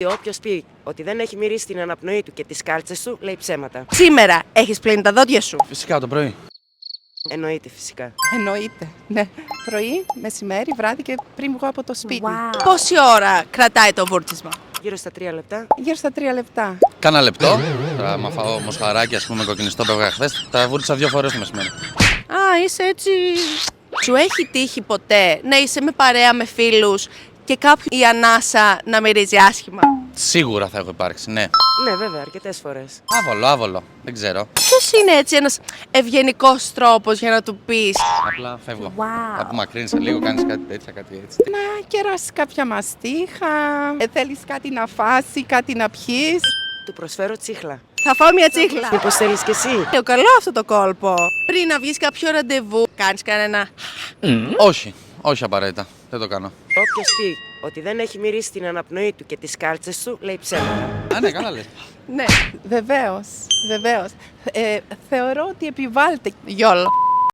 Όποιος πει ότι δεν έχει μυρίσει την αναπνοή του και τις κάλτσες του, λέει ψέματα. Σήμερα έχεις πλύνει τα δόντια σου? Φυσικά το πρωί. Εννοείται φυσικά. Εννοείται. Ναι. Πρωί, μεσημέρι, βράδυ και πριν βγω από το σπίτι. Πόση ώρα κρατάει το βούρτσισμα? Γύρω στα 3 λεπτά. Γύρω στα 3 λεπτά. Κάνα λεπτό. Τώρα, άμα φάω μοσχαράκι, ας πούμε, κοκκινιστό που έβγαλα χθες, τα βούρτισα 2 φορές το μεσημέρι. Α, είσαι έτσι. Σου έχει τύχει ποτέ να είσαι με παρέα με φίλους και κάποιου η ανάσα να μυρίζει άσχημα? Σίγουρα θα έχω υπάρξει, ναι. Ναι, βέβαια, αρκετές φορές. Άβολο. Δεν ξέρω. Ποιος είναι έτσι ένας ευγενικός τρόπος για να του πεις? Απλά φεύγω. Απομακρύνεις σε λίγο, κάνεις κάτι τέτοια, κάτι έτσι. Να κεράσει κάποια μαστίχα. Θέλεις κάτι να φάσει, κάτι να πιείς. Του προσφέρω τσίχλα. Θα φάω μια τσίχλα. Μήπως θέλεις κι εσύ? Καλό αυτό το κόλπο. Πριν να βγεις κάποιο ραντεβού, κάνεις κανένα? Όχι απαραίτητα. Δεν το κάνω. Όποιος πει ότι δεν έχει μυρίσει την αναπνοή του και τις κάλτσες του, λέει ψέματα. Α, ναι, καλά λες. Ναι, βεβαίως. Θεωρώ ότι επιβάλλεται γιόλο.